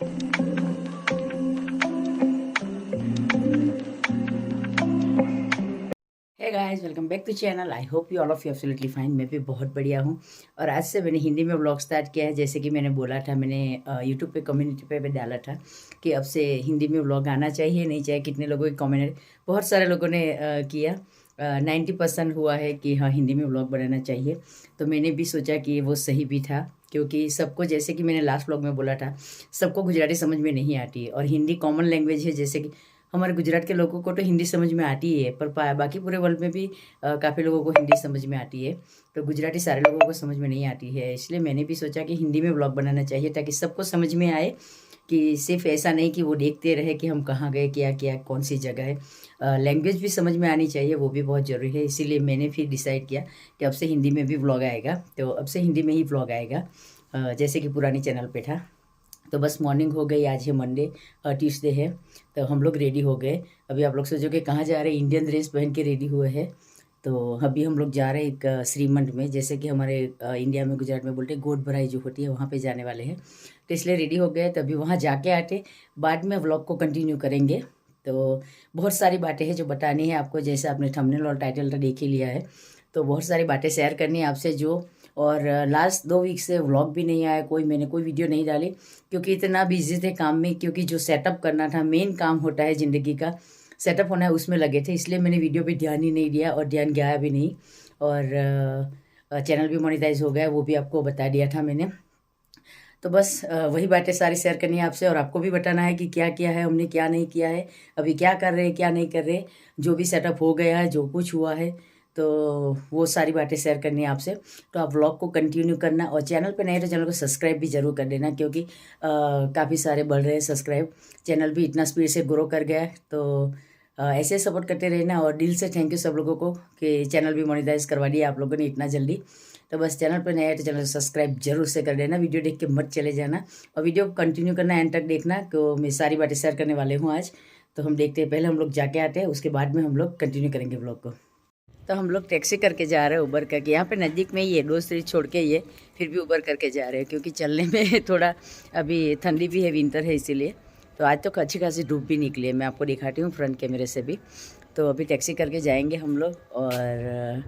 Hey guys, welcome back to channel. I hope you all of you absolutely fine. मैं भी बहुत बढ़िया हूँ। और आज से मैंने हिंदी में व्लॉग स्टार्ट किया है। जैसे कि मैंने बोला था, मैंने यूट्यूब पे कम्युनिटी पे भी डाला था कि अब से हिंदी में व्लॉग आना चाहिए नहीं चाहिए। कितने लोगों की कमेंट, बहुत सारे लोगों ने किया। 90% हुआ है कि हाँ, हिंदी में व्लॉग बनाना चाहिए। तो मैंने भी सोचा कि वो सही भी था, क्योंकि सबको, जैसे कि मैंने लास्ट व्लॉग में बोला था, सबको गुजराती समझ में नहीं आती है। और हिंदी कॉमन लैंग्वेज है। जैसे कि हमारे गुजरात के लोगों को तो हिंदी समझ में आती ही है, पर बाकी पूरे वर्ल्ड में भी काफ़ी लोगों को हिंदी समझ में आती है। तो गुजराती सारे लोगों को समझ में नहीं आती है। इसलिए मैंने भी सोचा कि हिंदी में व्लॉग बनाना चाहिए, ताकि सबको समझ में आए। कि सिर्फ ऐसा नहीं कि वो देखते रहे कि हम कहाँ गए, क्या किया, कौन सी जगह है। लैंग्वेज भी समझ में आनी चाहिए, वो भी बहुत ज़रूरी है। इसीलिए मैंने फिर डिसाइड किया कि अब से हिंदी में भी व्लॉग आएगा। तो अब से हिंदी में ही व्लॉग आएगा, जैसे कि पुरानी चैनल पे था। तो बस मॉर्निंग हो गई। आज है मंडे, ट्यूसडे है। तो हम लोग रेडी हो गए। अभी आप लोग सोचोगे कहाँ जा रहे हैं, इंडियन ड्रेस पहन के रेडी हुए हैं। तो अभी हम लोग जा रहे हैं एक श्रीमंड में, जैसे कि हमारे इंडिया में, गुजरात में बोलते हैं गोद भराई जो होती है, वहाँ पे जाने वाले हैं। तो इसलिए रेडी हो गए। तभी वहाँ जाके आते, बाद में व्लॉग को कंटिन्यू करेंगे। तो बहुत सारी बातें हैं जो बतानी है आपको, जैसे आपने थंबनेल और टाइटल तो देख ही लिया है। तो बहुत सारी बातें शेयर करनी है आपसे जो। और लास्ट 2 वीक से व्लॉग भी नहीं आया, मैंने कोई वीडियो नहीं डाली, क्योंकि इतना बिजी थे काम में। क्योंकि जो सेटअप करना था, मेन काम होता है ज़िंदगी का, सेटअप होना है, उसमें लगे थे। इसलिए मैंने वीडियो पे ध्यान ही नहीं दिया और ध्यान गया भी नहीं। और चैनल भी मोनेटाइज हो गया, वो भी आपको बता दिया था मैंने। तो बस वही बातें सारी शेयर करनी है आपसे, और आपको भी बताना है कि क्या किया है हमने, क्या नहीं किया है, अभी क्या कर रहे हैं, क्या नहीं कर रहे। जो भी सेटअप हो गया है, जो कुछ हुआ है, तो वो सारी बातें शेयर करनी है आपसे। तो आप व्लॉग को कंटिन्यू करना, और चैनल पे नए तो चैनल को सब्सक्राइब भी ज़रूर कर देना, क्योंकि काफ़ी सारे बढ़ रहे हैं सब्सक्राइब। चैनल भी इतना स्पीड से ग्रो कर गया है। तो ऐसे सपोर्ट करते रहना। और दिल से थैंक यू सब लोगों को कि चैनल भी मोनेटाइज करवा दिया आप लोगों ने इतना जल्दी। तो बस चैनल पर नया है तो चैनल सब्सक्राइब जरूर से कर देना। वीडियो देख के मत चले जाना, और वीडियो को कंटिन्यू करना, एंड तक देखना। तो मैं सारी बातें शेयर करने वाले हूँ आज। तो हम देखते हैं, पहले हम लोग जाके आते हैं, उसके बाद में हम लोग कंटिन्यू करेंगे ब्लॉग को। तो हम लोग टैक्सी करके जा रहे हैं, उबर करके। यहाँ पे नज़दीक में ही है, 2 स्ट्रीट छोड़ के ही है, फिर भी उबर करके जा रहे हैं, क्योंकि चलने में थोड़ा अभी ठंडी भी है, विंटर है, इसीलिए। तो आज तो अच्छी खासी धूप भी निकली है, मैं आपको दिखाती हूँ फ्रंट कैमरे से भी। तो अभी टैक्सी करके जाएंगे हम लोग, और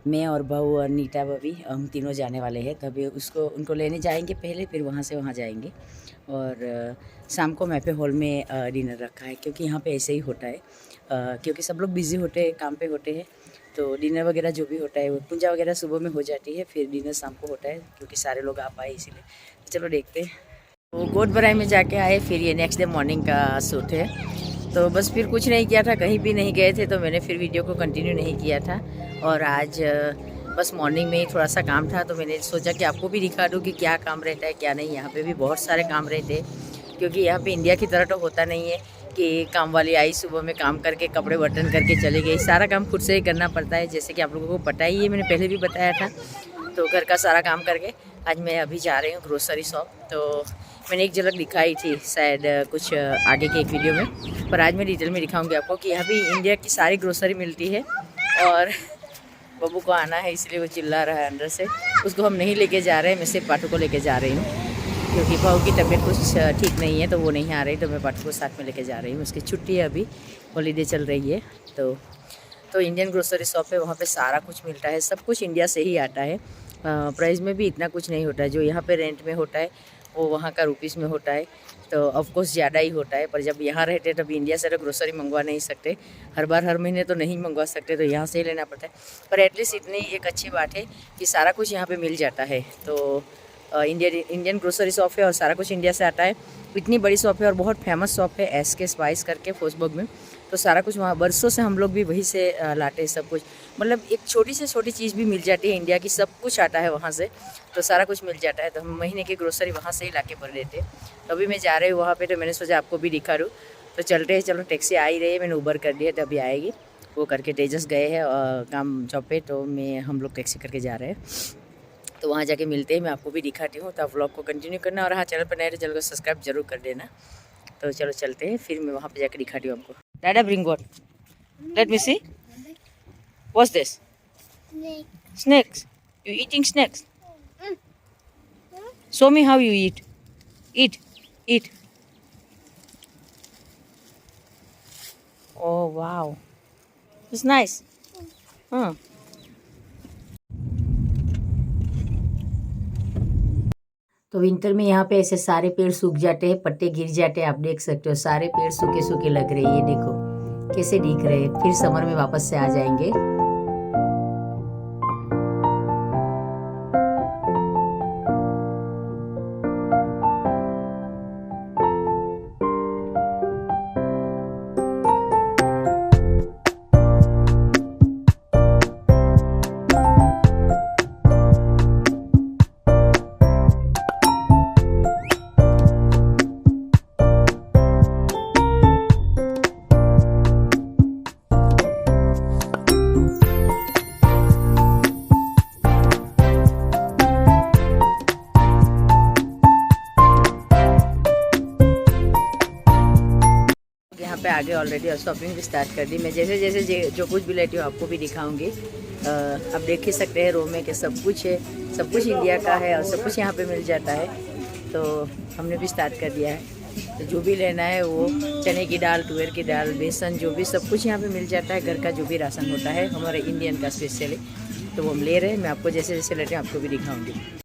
मैं और बहू और नीता भाभी, हम तीनों जाने वाले हैं। तो अभी उनको लेने जाएंगे पहले, फिर वहाँ से वहाँ जाएंगे। और शाम को मैपे हॉल में डिनर रखा है, क्योंकि यहाँ पे ऐसे ही होता है। क्योंकि सब लोग बिज़ी होते हैं, काम पे होते हैं। तो डिनर वगैरह जो भी होता है, वो पूजा वगैरह सुबह में हो जाती है, फिर डिनर शाम को होता है, क्योंकि सारे लोग आ पाए इसीलिए। चलो देखते हैं। तो गोद भराई में जाके आए, फिर ये नेक्स्ट डे मॉर्निंग का शूट है। तो बस फिर कुछ नहीं किया था, कहीं भी नहीं गए थे, तो मैंने फिर वीडियो को कंटिन्यू नहीं किया था। और आज बस मॉर्निंग में ही थोड़ा सा काम था, तो मैंने सोचा कि आपको भी दिखा दूँ कि क्या काम रहता है, क्या नहीं। यहाँ पे भी बहुत सारे काम रहते हैं, क्योंकि यहाँ पे इंडिया की तरह तो होता नहीं है कि काम वाली आई, सुबह में काम करके कपड़े बर्तन करके चले गए। सारा काम खुद से ही करना पड़ता है, जैसे कि आप लोगों को पता ही है, मैंने पहले भी बताया था। तो घर का सारा काम करके आज मैं अभी जा रही हूँ ग्रोसरी शॉप। तो मैंने एक झलक दिखाई थी शायद कुछ आगे के एक वीडियो में, पर आज मैं डिटेल में दिखाऊंगी आपको कि यहाँ भी इंडिया की सारी ग्रोसरी मिलती है। और बब्बू को आना है, इसलिए वो चिल्ला रहा है अंदर से। उसको हम नहीं लेके जा रहे हैं, मैं सिर्फ पाठू को लेके जा रही हूँ, क्योंकि बहू की तबीयत कुछ ठीक नहीं है, तो वो नहीं आ रही। तो मैं पाठू को साथ में लेके जा रही हूँ, उसकी छुट्टी है, अभी हॉलीडे चल रही है। तो इंडियन ग्रोसरी शॉप है, वहाँ पे सारा कुछ मिलता है, सब कुछ इंडिया से ही आता है। प्राइस में भी इतना कुछ नहीं होता है, जो यहाँ पे रेंट में होता है वो वहाँ का रुपीज़ में होता है। तो ऑफकोर्स ज़्यादा ही होता है, पर जब यहाँ रहते तब इंडिया से तो ग्रोसरी मंगवा नहीं सकते, हर बार हर महीने तो नहीं मंगवा सकते, तो यहाँ से ही लेना पड़ता है। पर एटलीस्ट इतनी एक अच्छी बात है कि सारा कुछ यहाँ पे मिल जाता है। तो इंडियन ग्रोसरी शॉप है और सारा कुछ इंडिया से आता है। इतनी बड़ी शॉप है और बहुत फेमस शॉप है, SK स्पाइस करके फोसबर्ग में। तो सारा कुछ वहाँ बरसों से हम लोग भी वहीं से लाते हैं सब कुछ। मतलब एक छोटी से छोटी चीज़ भी मिल जाती है इंडिया की, सब कुछ आता है वहाँ से, तो सारा कुछ मिल जाता है। तो हम महीने की ग्रोसरी वहाँ से ही ला के भर देते हैं। तो अभी मैं जा रही हूँ वहाँ पे, तो मैंने सोचा आपको भी दिखा दूँ। तो चलते हैं, चलो टैक्सी आ ही रही है, मैंने उबर कर दिया, तो अभी आएगी। वो करके तेजस गए हैं काम जॉब पे, तो हम लोग टैक्सी करके जा रहे हैं। तो वहाँ जाके मिलते हैं, मैं आपको भी दिखाती हूँ। तो आप व्लॉग को कंटिन्यू करना, और हाँ, चैनल पर नए तो चैनल को सब्सक्राइब जरूर कर देना। तो चलो चलते हैं, फिर मैं वहाँ पे जाकर दिखाती हूँ आपको। Dada, bring what? Let me see. What's this? Snakes. You eating snakes? Show me how you eat. Eat. Oh wow, it's nice. हाँ, तो विंटर में यहाँ पे ऐसे सारे पेड़ सूख जाते हैं, पत्ते गिर जाते हैं। आप देख सकते हो सारे पेड़ सूखे सूखे लग रहे हैं। ये देखो कैसे दिख रहे हैं। फिर समर में वापस से आ जाएंगे। यहाँ पे आगे ऑलरेडी शॉपिंग भी स्टार्ट कर दी। मैं जैसे जैसे जो कुछ भी लेती हूँ आपको भी दिखाऊंगी। आप देख ही सकते हैं रो में कि सब कुछ है, सब कुछ इंडिया का है और सब कुछ यहाँ पे मिल जाता है। तो हमने भी स्टार्ट कर दिया है। तो जो भी लेना है वो चने की दाल, तुअर की दाल, बेसन, जो भी सब कुछ यहाँ पे मिल जाता है। घर का जो भी राशन होता है हमारे इंडियन का स्पेशली, तो वो हम ले रहे हैं। मैं आपको जैसे जैसे लेते हैं आपको भी दिखाऊँगी।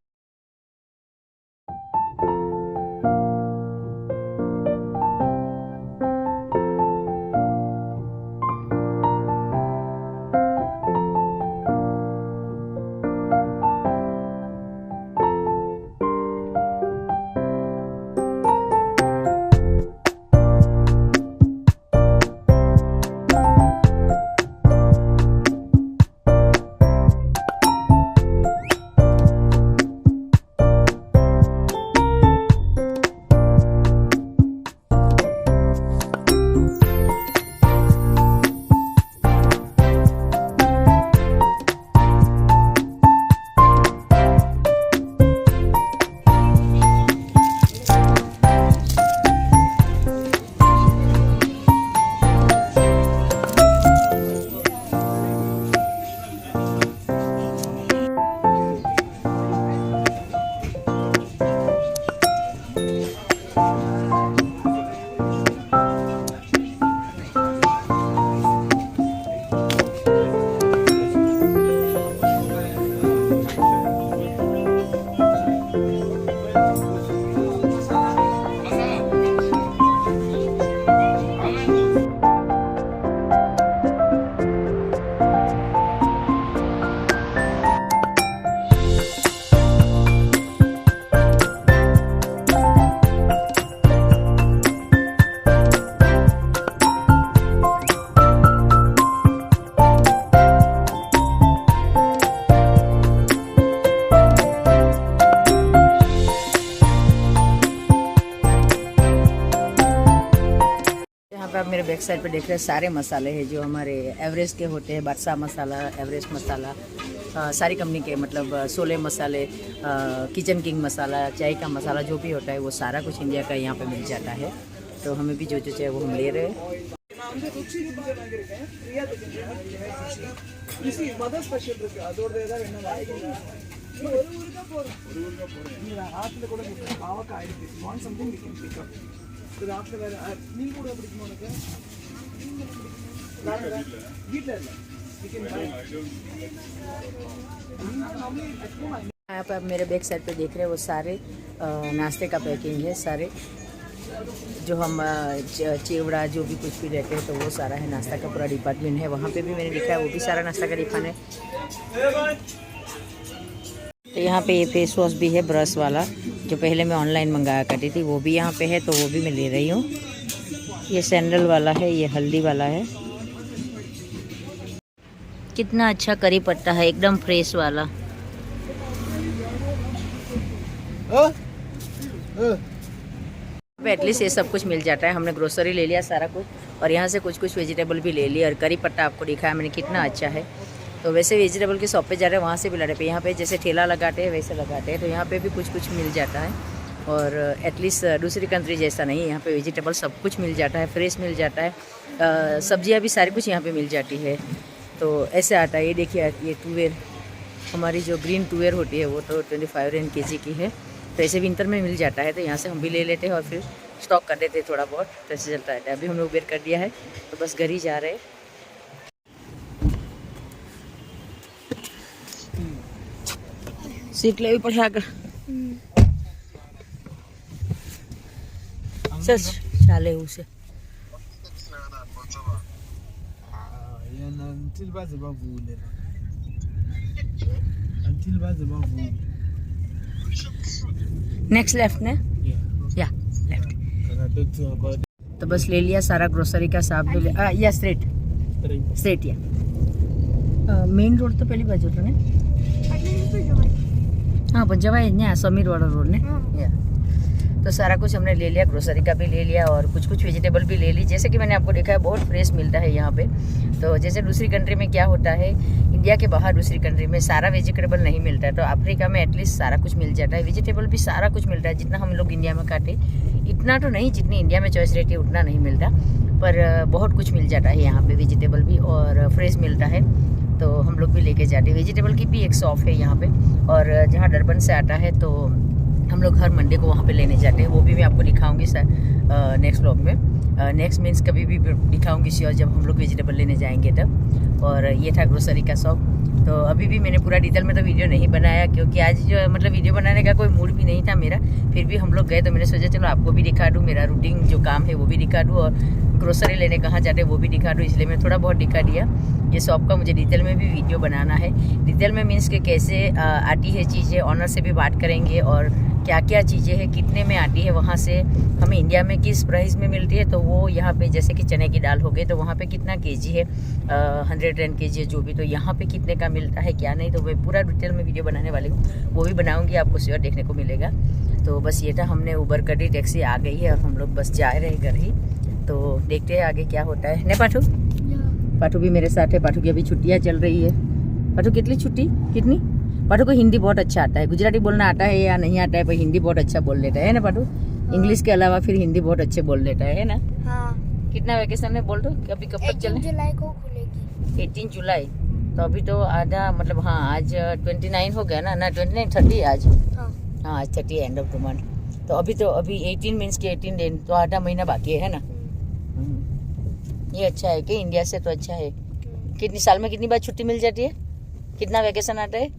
आप मेरे बैक साइड पे देख रहे हैं सारे मसाले हैं जो हमारे एवरेस्ट के होते हैं। बादशाह मसाला, एवरेस्ट मसाला, सारी कंपनी के, मतलब सोले मसाले, किचन किंग मसाला, चाय का मसाला, जो भी होता है वो सारा कुछ इंडिया का यहाँ पे मिल जाता है। तो हमें भी जो जो चाहिए वो हम ले रहे हैं। यहाँ पे आप मेरे बैक साइड पे देख रहे हैं वो सारे नाश्ते का पैकिंग है। सारे जो हम चिवड़ा जो भी कुछ भी लेते हैं तो वो सारा है, नाश्ता का पूरा डिपार्टमेंट है। वहाँ पे भी मैंने लिखा है वो भी सारा नाश्ता का डिपार्टमेंट है। तो यहाँ पे ये फेस वॉश भी है, ब्रश वाला, जो पहले मैं ऑनलाइन मंगाया करती थी, वो भी यहाँ पे है, तो वो भी मैं ले रही हूँ। ये सैंडल वाला है, ये हल्दी वाला है। कितना अच्छा करी पत्ता है, एकदम फ्रेश वाला। एटलीस्ट ये सब कुछ मिल जाता है। हमने ग्रोसरी ले लिया सारा कुछ, और यहाँ से कुछ कुछ वेजिटेबल भी ले लिया। और करी पत्ता आपको दिखाया मैंने कितना अच्छा है। तो वैसे वेजिटेबल की शॉप पे जा रहे हैं, वहाँ से भी लड़े पे, यहाँ पे जैसे ठेला लगाते हैं वैसे लगाते हैं, तो यहाँ पे भी कुछ कुछ मिल जाता है। और एटलीस्ट दूसरी कंट्री जैसा नहीं है, यहाँ पे वेजिटेबल सब कुछ मिल जाता है, फ्रेश मिल जाता है। सब्जियाँ भी सारी कुछ यहाँ पे मिल जाती है। तो ऐसे आता है। ये देखिए, ये तुअर, हमारी जो ग्रीन तुअर होती है वो तो 25 kg की है। तो ऐसे विंटर में मिल जाता है, तो यहाँ से हम भी ले लेते हैं और फिर स्टॉक कर देते थोड़ा बहुत, तो ऐसे चलता रहता है। अभी हम लोग उबेर कर दिया है तो बस घर ही जा रहे हैं। सीट ले पढ़ा कर सच चाले उसे नेक्स्ट लेफ्ट ने या लेफ्ट। तो बस ले लिया सारा ग्रोसरी का सामान या स्ट्रेट या मेन रोड तो पहली बाजू ने हाँ पण जवाय न्या समीर वाला रोड ने या। तो सारा कुछ हमने ले लिया, ग्रोसरी का भी ले लिया और कुछ वेजिटेबल भी ले ली। जैसे कि मैंने आपको देखा है बहुत फ्रेश मिलता है यहाँ पे। तो जैसे दूसरी कंट्री में क्या होता है, इंडिया के बाहर दूसरी कंट्री में सारा वेजिटेबल नहीं मिलता है, तो अफ्रीका में एटलीस्ट सारा कुछ मिल जाता है। वेजिटेबल भी सारा कुछ मिलता है, जितना हम लोग इंडिया में काटे इतना तो नहीं, जितनी इंडिया में चॉइस रहती है उतना नहीं मिलता, पर बहुत कुछ मिल जाता है यहाँ पे। वेजिटेबल भी और फ्रेश मिलता है, तो हम लोग भी लेके जाते हैं। वेजिटेबल की भी एक शॉप है यहाँ पे, और जहाँ डरबन से आता है तो हम लोग हर मंडे को वहाँ पे लेने जाते हैं। वो भी मैं आपको दिखाऊंगी सर नेक्स्ट व्लॉग में। नेक्स्ट मीन्स कभी भी दिखाऊंगी श्योर, जब हम लोग वेजिटेबल लेने जाएंगे तब। और ये था ग्रोसरी का शॉप। तो अभी भी मैंने पूरा डिटेल में तो वीडियो नहीं बनाया, क्योंकि आज जो मतलब वीडियो बनाने का कोई मूड भी नहीं था मेरा। फिर भी हम लोग गए तो मैंने सोचा चलो आपको भी दिखा दूँ, मेरा रूटीन जो काम है वो भी दिखा दूँ, और ग्रोसरी लेने कहाँ जाते हैं वो भी दिखा दूँ, इसलिए मैं थोड़ा बहुत दिखा दिया। ये शॉप का मुझे डिटेल में भी वीडियो बनाना है। डिटेल में मीन्स के कैसे आती है चीज़ें, ऑनर से भी बात करेंगे, और क्या क्या चीज़ें हैं, कितने में आती है, वहाँ से हमें इंडिया में किस प्राइस में मिलती है, तो वो यहाँ पे जैसे कि चने की दाल हो गई तो वहाँ पे कितना केजी है, 110 केजी है जो भी, तो यहाँ पे कितने का मिलता है क्या नहीं, तो मैं पूरा डिटेल में वीडियो बनाने वाली हूँ, वो भी बनाऊँगी, आपको श्योर देखने को मिलेगा। तो बस ये था, हमने उबर कर दी, टैक्सी आ गई है और हम लोग बस जा रहे हैं घर ही। तो देखते हैं आगे क्या होता है। नहीं पाठू, पाठू भी मेरे साथ है। पाठू की अभी छुट्टियाँ चल रही है। पाठू कितनी छुट्टी कितनी? पाठू को हिंदी बहुत अच्छा आता है, गुजराती बोलना आता है या नहीं आता है, पर हिंदी बहुत अच्छा बोल लेता है ना पाठू। इंग्लिश के अलावा फिर हिंदी बहुत अच्छे बोल लेता है ना। हाँ। कितना वैकेशन में बोल दो, अभी कब तक चले? 18 जुलाई को खुलेगी। 18 जुलाई, तो अभी तो आधा मतलब, हाँ आज 29 हो गया ना 29 30 आज। हाँ आज 30 एंड ऑफ द मंथ। तो अभी 18 मीन्स के 18 दिन, तो आधा महीना बाकी है ना। ये अच्छा है कि इंडिया से तो अच्छा है। कितनी साल में कितनी बार छुट्टी मिल जाती है, कितना वैकेशन आता है?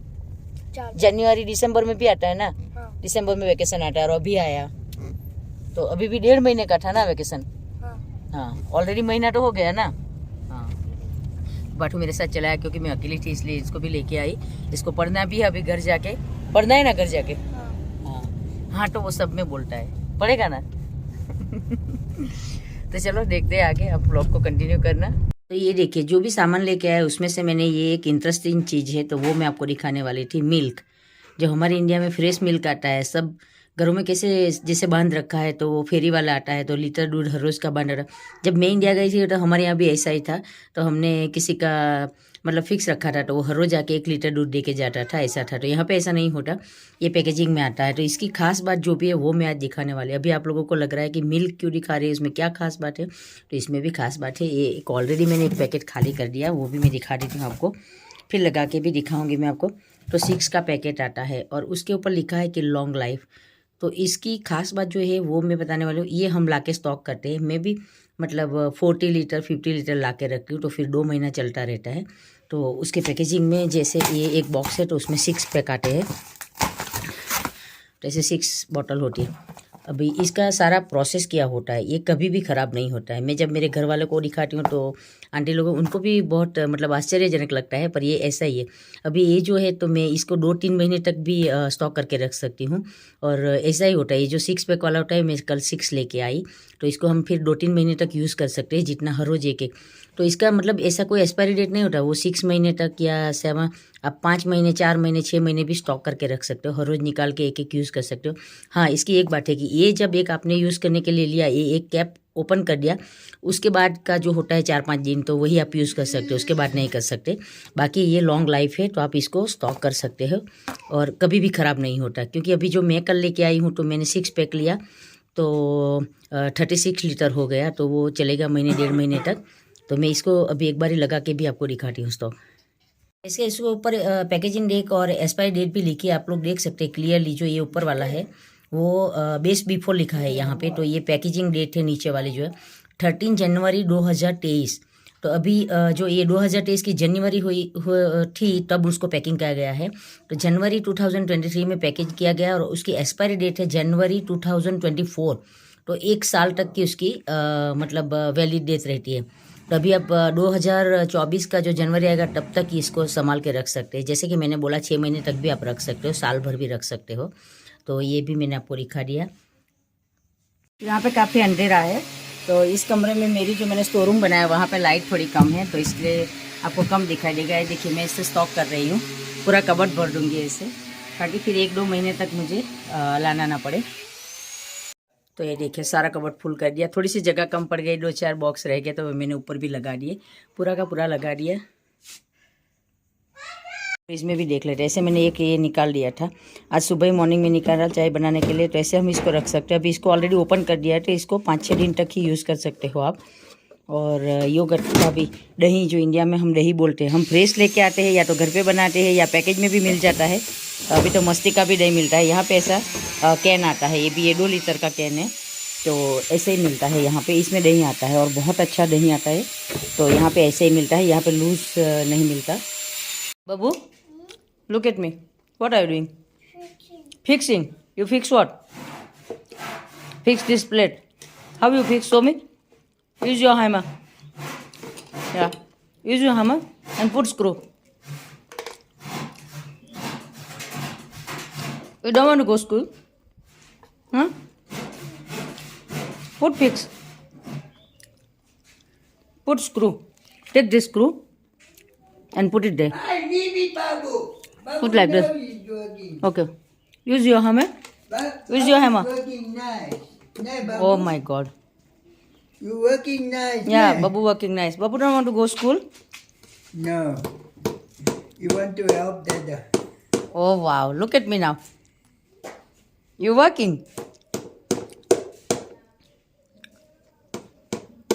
जनवरी दिसंबर में भी आता है ना। हाँ। दिसंबर में वैकेशन आता है, और अभी आया तो अभी भी 1.5 महीने का था ना वैकेशन। हाँ ऑलरेडी महीना तो हो गया ना। हाँ बाटू मेरे साथ चलाया क्योंकि मैं अकेली थी, इसलिए इसको भी लेके आई। इसको पढ़ना भी है अभी, घर जाके पढ़ना है ना, घर जाके। हाँ हाँ तो वो सब में बोलता है, पढ़ेगा ना। तो चलो देखते हैं आगे, आप ब्लॉग को कंटिन्यू करना। तो ये देखिए जो भी सामान लेके आया उसमें से मैंने ये एक इंटरेस्टिंग चीज़ है, तो वो मैं आपको दिखाने वाली थी। मिल्क, जो हमारे इंडिया में फ्रेश मिल्क आता है, सब घरों में कैसे जैसे बांध रखा है, तो वो फेरी वाला आता है, तो लीटर दूध हर रोज़ का बांध रहा। जब मैं इंडिया गई थी तो हमारे यहाँ भी ऐसा ही था, तो हमने किसी का मतलब फिक्स रखा था, तो वो हर रोज़ जाके 1 लीटर दूध दे के जाता था, ऐसा था। तो यहाँ पे ऐसा नहीं होता, ये पैकेजिंग में आता है। तो इसकी खास बात जो भी है वो मैं आज दिखाने वाली। अभी आप लोगों को लग रहा है कि मिल्क क्यों दिखा रही है, इसमें क्या खास बात है, तो इसमें भी खास बात है। ये एक ऑलरेडी मैंने एक पैकेट खाली कर दिया, वो भी मैं दिखा देती हूँ आपको, फिर लगा के भी दिखाऊंगी मैं आपको। तो 6 का पैकेट आता है और उसके ऊपर लिखा है कि लॉन्ग लाइफ। तो इसकी खास बात जो है वो मैं बताने वाली हूँ। ये हम ला के स्टॉक करते हैं, मैं भी मतलब 40 लीटर 50 लीटर ला के रखती हूँ, तो फिर 2 महीना चलता रहता है। तो उसके पैकेजिंग में जैसे ये एक बॉक्स है, तो उसमें 6 पैक आते हैं, तो ऐसे 6 बॉटल होती है। अभी इसका सारा प्रोसेस क्या होता है, ये कभी भी ख़राब नहीं होता है। मैं जब मेरे घर वालों को दिखाती हूँ तो आंटी लोगों उनको भी बहुत मतलब आश्चर्यजनक लगता है, पर ये ऐसा ही है। अभी ये जो है तो मैं इसको 2-3 महीने तक भी स्टॉक करके रख सकती हूँ, और ऐसा ही होता है। ये जो 6 पैक वाला होता है, मैं कल 6 लेके आई, तो इसको हम फिर 2-3 महीने तक यूज़ कर सकते हैं, जितना हर रोज़ एक। तो इसका मतलब ऐसा कोई एक्सपायरी डेट नहीं होता, वो 6 महीने तक या 7, आप 5 महीने 4 महीने 6 महीने भी स्टॉक करके रख सकते हो, हर रोज़ निकाल के एक यूज़ कर सकते हो। हाँ इसकी एक बात है कि ये जब एक आपने यूज़ करने के लिए लिया, ये एक कैप ओपन कर दिया, उसके बाद का जो होता है 4-5 दिन, तो वही आप यूज़ कर सकते हो, उसके बाद नहीं कर सकते। बाकी ये लॉन्ग लाइफ है, तो आप इसको स्टॉक कर सकते हो और कभी भी ख़राब नहीं होता। क्योंकि अभी जो मैं कल लेके आई हूँ, तो मैंने 6 पैक लिया, तो 36 लीटर हो गया, तो वो चलेगा महीने 1.5 महीने तक। तो मैं इसको अभी एक बार ही लगा के भी आपको दिखाती हूँ स्टॉक। इसके ऊपर पैकेजिंग डेट और एक्सपायरी डेट भी लिखी है, आप लोग देख सकते हैं क्लियरली। जो ये ऊपर वाला है वो बेस्ट बिफोर लिखा है यहाँ पे। तो ये पैकेजिंग डेट है नीचे वाली जो है 13 जनवरी 2023। तो अभी जो ये 2023 की जनवरी थी तब उसको पैकिंग किया गया है। तो जनवरी 2023 में पैकेज किया गया और उसकी एक्सपायरी डेट है जनवरी 2024। तो 1 साल तक की उसकी मतलब वैलिड डेट रहती है। तो अभी आप 2024 का जो जनवरी आएगा तब तक इसको संभाल के रख सकते हैं। जैसे कि मैंने बोला 6 महीने तक भी आप रख सकते हो, साल भर भी रख सकते हो। तो ये भी मैंने आपको दिखा दिया। यहाँ पे काफ़ी अंधेरा है, तो इस कमरे में मेरी जो मैंने स्टोर रूम बनाया वहाँ पे लाइट थोड़ी कम है, तो इसलिए आपको कम दिखाई देगा। ये देखिए मैं इससे स्टॉक कर रही हूँ, पूरा कबर्ड भर दूँगी इसे, ताकि फिर 1-2 महीने तक मुझे लाना ना पड़े। तो ये देखिए सारा कबर्ड फुल कर दिया। थोड़ी सी जगह कम पड़ गई, 2-4 बॉक्स रह गए, तो मैंने ऊपर भी लगा दिए, पूरा का पूरा लगा दिया। इसमें भी देख लेते हैं। ऐसे मैंने एक ये निकाल दिया था, आज सुबह ही मॉर्निंग में निकाला चाय बनाने के लिए। तो ऐसे हम इसको रख सकते हैं। अभी इसको ऑलरेडी ओपन कर दिया है, तो इसको 5-6 दिन तक ही यूज़ कर सकते हो आप। और योगर्ट का भी, दही जो इंडिया में हम दही बोलते हैं, हम फ्रेश लेके आते हैं, या तो घर पे बनाते हैं या पैकेज में भी मिल जाता है। अभी तो मस्ती का भी दही मिलता है यहाँ पे। ऐसा कैन आता है, ये 2 लीटर का कैन है, तो ऐसे ही मिलता है यहाँ पे। इसमें दही आता है और बहुत अच्छा दही आता है। तो यहाँ पे ऐसे ही मिलता है, यहाँ पे लूज नहीं मिलता। बाबू, look at me. What are you doing? Fixing. You fix what? Fix this plate. How you fix? Show me. Use your hammer. Yeah. Use your hammer and put screw. You don't want to go school? Huh? Put fix. Put screw. Take this screw and put it there. Put like this. Okay. Use your hammer. Use your hammer. Oh my God. You working nice. Yeah, Babu working nice. Babu don't want to go school. No. You want to help Dada. Oh wow, look at me now. You working.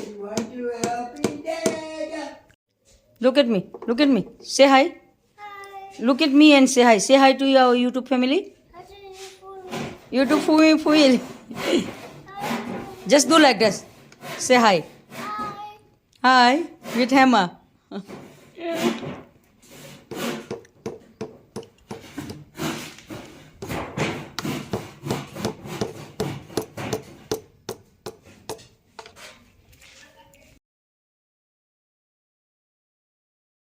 You want to help Dada. Look at me. Look at me. Say hi. Look at me and say hi. Say hi to your YouTube family. YouTube family. Just do like this. Say hi. Hi. With hammer.